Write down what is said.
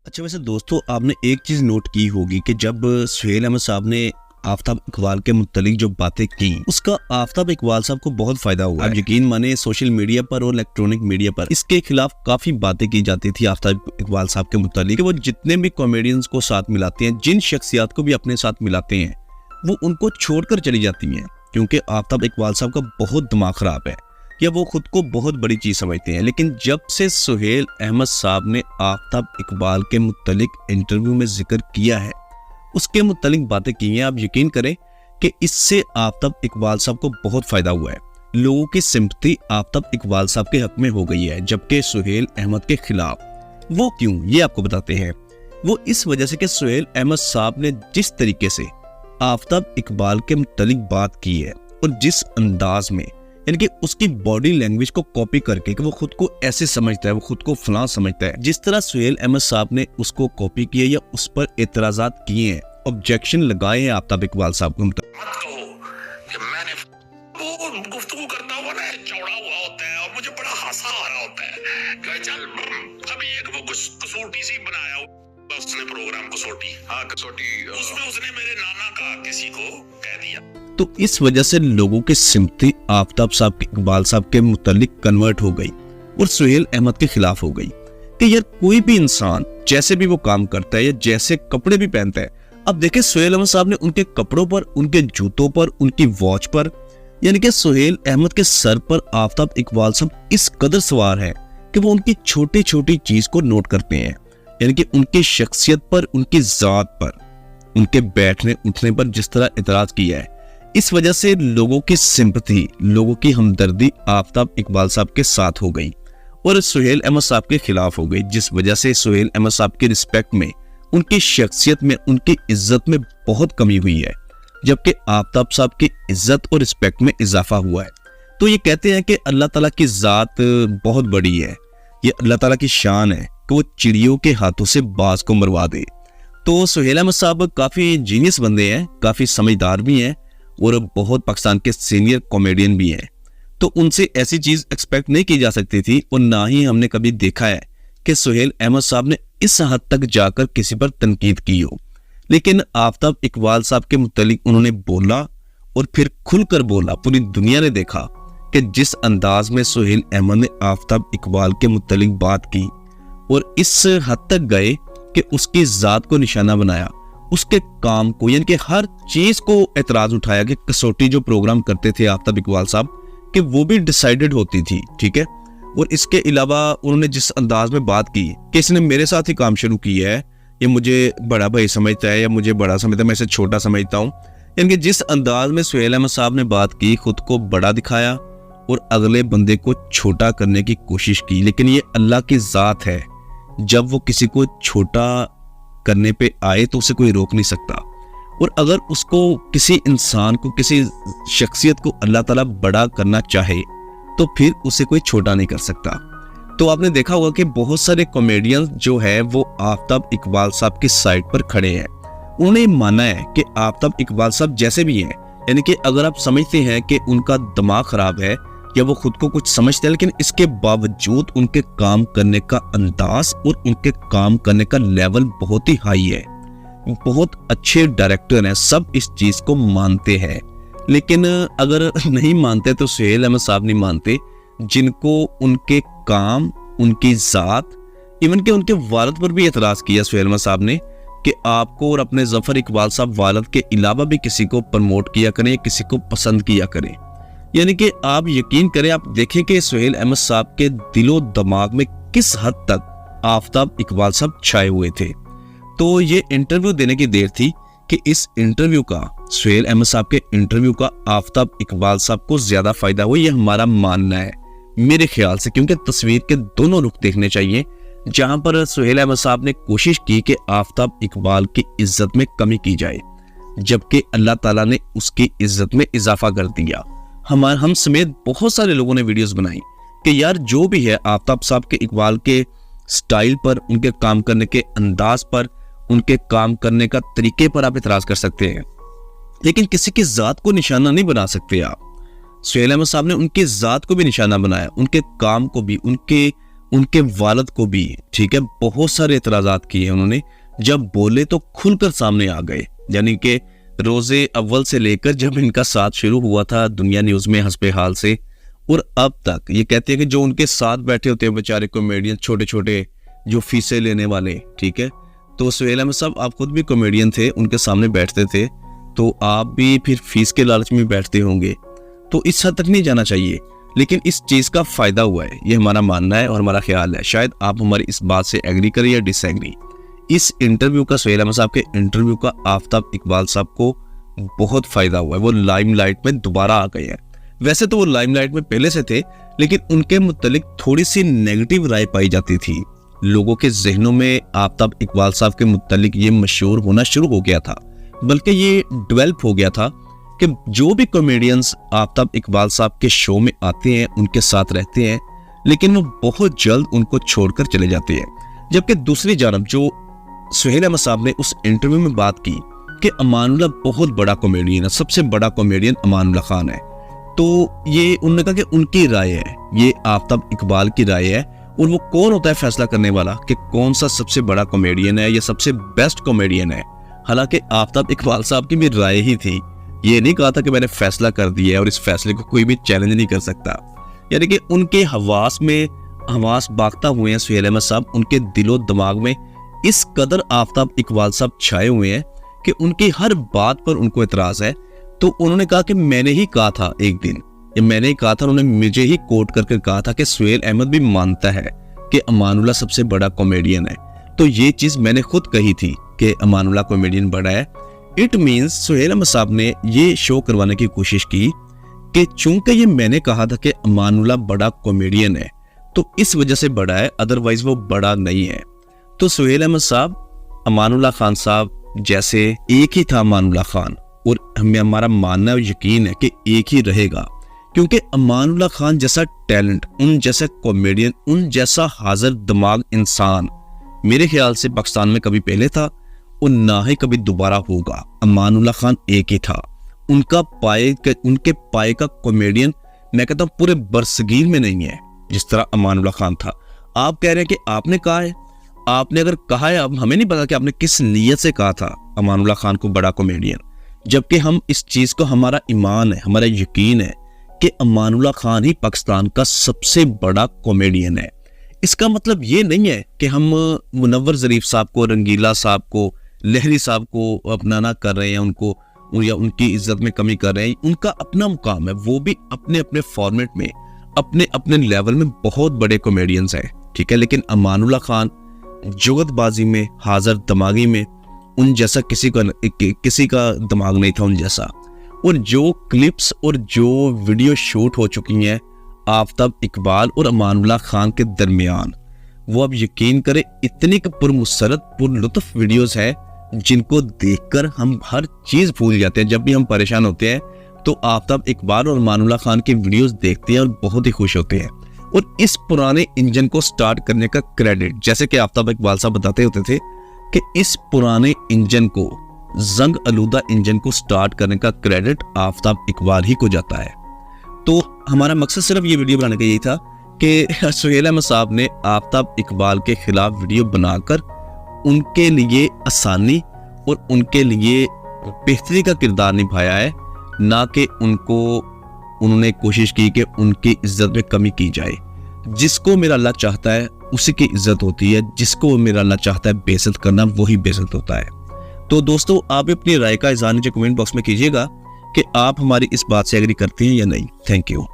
अच्छा, वैसे दोस्तों आपने एक चीज़ नोट की होगी कि जब सुहेल अहमद साहब ने आफताब इकबाल के मुत्तलिक जो बातें की, उसका आफताब इकबाल साहब को बहुत फायदा हुआ। आप यकीन माने सोशल मीडिया पर और इलेक्ट्रॉनिक मीडिया पर इसके खिलाफ काफी बातें की जाती थी आफताब इकबाल साहब के मुत्तलिक। वो जितने भी कॉमेडियंस को साथ मिलाते हैं, जिन शख्सियात को भी अपने साथ मिलाते हैं, वो उनको छोड़कर चली जाती हैं, क्योंकि आफताब इकबाल साहब का बहुत दिमाग खराब है या वो खुद को बहुत बड़ी चीज समझते हैं। लेकिन जब से सुहेल अहमद साहब ने आफताब इकबाल के मुत्तलिक इंटरव्यू में जिक्र किया है, उसके मुत्तलिक बातें की हैं, आप यकीन करें कि इससे आफताब इकबाल साहब को बहुत फायदा हुआ है। लोगों की सिंपैथी आफताब इकबाल साहब के हक में हो गई है, जबकि सुहेल अहमद के खिलाफ। वो क्यों, ये आपको बताते हैं। वो इस वजह से कि सुहेल अहमद साहब ने जिस तरीके से आफताब इकबाल के मुत्तलिक बात की है और जिस अंदाज में, यानी कि उसकी बॉडी लैंग्वेज को कॉपी करके कि वो खुद को ऐसे समझता है, वो खुद को फलां समझता है, जिस तरह सुहेल अहमद साहब ने उसको कॉपी किया या उस पर एतराजात किए हैं, ऑब्जेक्शन लगाए हैं आफताब इकबाल साहब को। मत कहो कि मैंने वो गुफ्तगू करता हुआ ना चौड़ा हुआ होता है और मुझे बड़ा हंसा आ रहा होता है कि चल अभी एक वो कसौटी सी बनाया उसने प्रोग्राम कसौटी, हाँ कसौटी, उसमें उसने मेरे नाना का किसी को कह दिया। तो इस वजह से लोगों की सिंपैथी आफताब साहब के इकबाल साहब के मुतालिक कन्वर्ट हो गई और सुहेल अहमद के खिलाफ हो गई कि यार कोई भी इंसान जैसे भी वो काम करता है या जैसे कपड़े भी पहनता है। अब देखें सुहेल अहमद साहब ने उनके कपड़ों पर, उनके जूतों पर, उनकी वॉच पर, यानी कि सुहेल अहमद के सर पर आफताब इकबाल साहब इस कदर सवार है कि वो उनकी छोटी छोटी चीज को नोट करते हैं, यानी कि उनकी शख्सियत पर, उनकी जात पर, उनके बैठने उठने पर जिस तरह इतराज किया है। इस वजह से लोगों की सिंपैथी, लोगों की हमदर्दी आफताब इकबाल साहब के साथ हो गई और सुहेल अहमद साहब के खिलाफ हो गई, जिस वजह से सुहेल अहमद साहब की रिस्पेक्ट में, उनकी शख्सियत में, उनकी इज्जत में बहुत कमी हुई है, जबकि आफताब साहब की इज्जत और रिस्पेक्ट में इजाफा हुआ है। तो ये कहते हैं कि अल्लाह ताला की जात बहुत बड़ी है, ये अल्लाह ताला की शान है कि वो चिड़ियों के हाथों से बाज को मरवा दे। तो सुहेल अहमद साहब काफी जीनियस बंदे हैं, काफी समझदार भी हैं और बहुत पाकिस्तान के सीनियर कॉमेडियन भी हैं। तो उनसे ऐसी चीज एक्सपेक्ट नहीं की जा सकती थी और ना ही हमने कभी देखा है कि सुहेल अहमद साहब ने इस हद तक जाकर किसी पर तनकीद की हो। लेकिन आफताब इकबाल साहब के मुतालिक उन्होंने बोला और फिर खुलकर बोला। पूरी दुनिया ने देखा कि जिस अंदाज में सुहेल अहमद ने आफताब इकबाल के मुतालिक बात की और इस हद तक गए कि उसकी जात को निशाना बनाया, उसके काम को, यानी कि हर चीज को एतराज उठाया कि कसौटी जो प्रोग्राम करते थे आफताब इकबाल साहब कि वो भी डिसाइडेड होती थी, ठीक है। और इसके अलावा उन्होंने जिस अंदाज में बात की कि इसने मेरे साथ ही काम शुरू किया है, ये मुझे बड़ा भाई समझता है या मुझे बड़ा समझता है, मैं इसे छोटा समझता हूँ, यानी कि जिस अंदाज में सुहेल अहमद साहब ने बात की, खुद को बड़ा दिखाया और अगले बंदे को छोटा करने की कोशिश की। लेकिन ये अल्लाह की जात है, जब वो किसी को छोटा करने पे आए तो उसे कोई रोक नहीं सकता। और अगर उसको, किसी इंसान को, किसी शख्सियत को अल्लाह ताला बड़ा करना चाहे तो फिर उसे कोई छोटा नहीं कर सकता। तो आपने देखा होगा कि बहुत सारे कॉमेडियन जो है वो आफताब इकबाल साहब की साइड पर खड़े हैं। उन्होंने माना है कि आफताब इकबाल साहब जैसे भी हैं, यानी कि अगर आप समझते हैं कि उनका दिमाग खराब है या वो खुद को कुछ समझते हैं, लेकिन इसके बावजूद उनके काम करने का अंदाज और उनके काम करने का लेवल बहुत ही हाई है, बहुत अच्छे डायरेक्टर हैं, सब इस चीज को मानते हैं। लेकिन अगर नहीं मानते तो सुहेल अहमद साहब नहीं मानते, जिनको उनके काम, उनकी जात, इवन के उनके वालिद पर भी एतराज किया सुहेल अहमद साहब ने कि आपको और अपने जफर इकबाल साहब वालिद के अलावा भी किसी को प्रमोट किया करें, किसी को पसंद किया करें। यानी कि आप यकीन करें, आप देखें कि सुहेल अहमद साहब के दिलो दिमाग में किस हद तक आफताब इकबाल साहब छाए हुए थे। तो ये इंटरव्यू देने की देर थी कि इस इंटरव्यू का, सुहेल अहमद साहब के इंटरव्यू का आफताब इकबाल साहब को ज्यादा फायदा हुआ, ये हमारा मानना है मेरे ख्याल से, क्योंकि तस्वीर के दोनों रुख देखने चाहिए। जहां पर सुहेल अहमद साहब ने कोशिश की कि आफताब इकबाल की इज्जत में कमी की जाए, जबकि अल्लाह ताला ने उसकी इज्जत में इजाफा कर दिया। हम समेत बहुत सारे लोगों ने वीडियोस बनाई कि यार जो भी है आफताब साहब के इकबाल के स्टाइल पर, उनके काम करने के अंदाज पर, उनके काम करने का तरीके पर आप इतराज कर सकते हैं, लेकिन किसी की जात को निशाना नहीं बना सकते आप। सुहेल अहमद साहब ने उनकी जात को भी निशाना बनाया, उनके काम को भी, उनके उनके वालिद को भी, ठीक है, बहुत सारे एतराज़ात किए उन्होंने। जब बोले तो खुलकर सामने आ गए, यानी कि रोज़े अव्वल से लेकर जब इनका साथ शुरू हुआ था दुनिया न्यूज़ में हस्बे हाल से, और अब तक ये कहते हैं कि जो उनके साथ बैठे होते हैं बेचारे कॉमेडियन, छोटे छोटे जो फीसें लेने वाले, ठीक है, तो सुहेल अहमद साहब आप खुद भी कॉमेडियन थे, उनके सामने बैठते थे, तो आप भी फिर फीस के लालच में बैठते होंगे। तो इस हद तक नहीं जाना चाहिए, लेकिन इस चीज़ का फ़ायदा हुआ है, ये हमारा मानना है और हमारा ख्याल है। शायद आप हमारी इस बात से एग्री करें या डिसएग्री। इस इंटरव्यू का, सुहेल अहमद साहब के इंटरव्यू का आफ्ताब इकबाल साहब को बहुत फ़ायदा हुआ है। वो लाइमलाइट में दोबारा आ गए हैं। वैसे तो वो लाइमलाइट में पहले से थे, लेकिन उनके मुतल्लिक थोड़ी सी नेगेटिव राय पाई जाती थी। लोगों के जहनों में आफ्ताब इकबाल साहब के मुतल्लिक ये मशहूर होना शुरू हो गया था, बल्कि ये डेवलप हो गया था कि जो भी कॉमेडियंस आफ्ताब इकबाल साहब के शो में आते हैं, उनके साथ रहते हैं, लेकिन वो बहुत जल्द उनको छोड़कर चले जाते हैं। जबकि दूसरी जानब जो सुहेल अहमद साहब ने उस इंटरव्यू में बात की कि अमानुल्लाह बहुत बड़ा कॉमेडियन है, सबसे बड़ा कॉमेडियन अमानुल्लाह खान है, तो ये उन्होंने कहा कि उनकी राय है, ये आफ्ताब इकबाल की राय है, और वो कौन होता है फैसला करने वाला कि कौन सा सबसे बड़ा कॉमेडियन है या सबसे बेस्ट कॉमेडियन है। हालांकि आफ्ताब इकबाल साहब की भी राय ही थी, ये नहीं कहा था कि मैंने फैसला कर दिया है और इस फैसले को कोई भी चैलेंज नहीं कर सकता। यानी कि उनके हवास बागता हुए हैं सुहेल अहमद साहब, उनके दिलो दिमाग में इस कदर आफ्ताब इकबाल साहब छाए हुए हैं कि उनकी हर बात पर उनको एतराज है। तो उन्होंने कहा कि मैंने ही कहा था एक दिन, ये मैंने ही कहा था, उन्होंने मुझे ही कोट करके कहा था कि सुहेल अहमद भी मानता है कि अमानुल्लाह सबसे बड़ा कॉमेडियन है। तो ये चीज़ मैंने खुद कही थी कि अमानुल्लाह कॉमेडियन बड़ा है। इट मीन्स सुहेल अहमद साहब ने ये शो करवाने की कोशिश की कि चूंकि ये मैंने कहा था कि अमानुल्लाह बड़ा कॉमेडियन है, तो इस वजह से बड़ा है, अदरवाइज वो बड़ा नहीं है। तो सुहेल अहमद साहब अमानुल्लाह खान साहब जैसे एक ही था अमानुल्लाह खान, और हमें हमारा मानना और यकीन है कि एक ही रहेगा, क्योंकि अमानुल्लाह खान जैसा टैलेंट, उन जैसा कॉमेडियन, उन जैसा हाजिर दिमाग इंसान मेरे ख्याल से पाकिस्तान में कभी पहले था और ना ही कभी दोबारा होगा। अमानुल्लाह खान एक ही था, उनके पाए का कॉमेडियन मैं कहता हूँ पूरे बरसगीर में नहीं है जिस तरह अमानुल्लाह खान था। आप कह रहे हैं कि आपने कहा है, आपने अगर कहा है, अब हमें नहीं पता कि आपने किस नीयत से कहा था अमानुल्लाह खान को बड़ा कॉमेडियन, जबकि हम इस चीज़ को, हमारा ईमान है, हमारा यकीन है कि अमानुल्लाह खान ही पाकिस्तान का सबसे बड़ा कॉमेडियन है। इसका मतलब ये नहीं है कि हम मुनव्वर ज़रीफ साहब को, रंगीला साहब को, लहरी साहब को अपनाना कर रहे हैं, उनको या उनकी इज्जत में कमी कर रहे हैं। उनका अपना मुकाम है, वो भी अपने अपने फॉर्मेट में, अपने अपने लेवल में बहुत बड़े कॉमेडियंस हैं, ठीक है। लेकिन अमानुल्लाह खान जुगतबाजी में, हाजिर दिमागी में उन जैसा किसी का दिमाग नहीं था उन जैसा। और जो क्लिप्स और जो वीडियो शूट हो चुकी हैं आफ्ताब इकबाल और अमानुल्लाह खान के दरमियान, वो अब यकीन करें इतनी पुरमुसरत, पुरलुत्फ वीडियोस हैं जिनको देखकर हम हर चीज़ भूल जाते हैं। जब भी हम परेशान होते हैं तो आफ्ताब इकबाल और अमानुल्लाह खान की वीडियोस देखते हैं और बहुत ही खुश होते हैं। और इस पुराने इंजन को स्टार्ट करने का क्रेडिट, जैसे कि आफ्ताब इकबाल साहब बताते होते थे कि इस पुराने इंजन को, जंग आलूदा इंजन को स्टार्ट करने का क्रेडिट आफ्ताब इकबाल ही को जाता है। तो हमारा मकसद सिर्फ ये वीडियो बनाने का यही था कि सुहेल अहमद साहब ने आफ्ताब इकबाल के खिलाफ वीडियो बनाकर उनके लिए आसानी और उनके लिए बेहतरी का किरदार निभाया है, ना कि उन्होंने कोशिश की कि उनकी इज्जत में कमी की जाए। जिसको मेरा अल्लाह चाहता है उसी की इज्जत होती है, जिसको मेरा अल्लाह चाहता है बेइज्जत करना, वही बेइज्जत होता है। तो दोस्तों, आप अपनी राय का इज़हार नीचे कमेंट बॉक्स में कीजिएगा कि आप हमारी इस बात से एग्री करते हैं या नहीं। Thank you.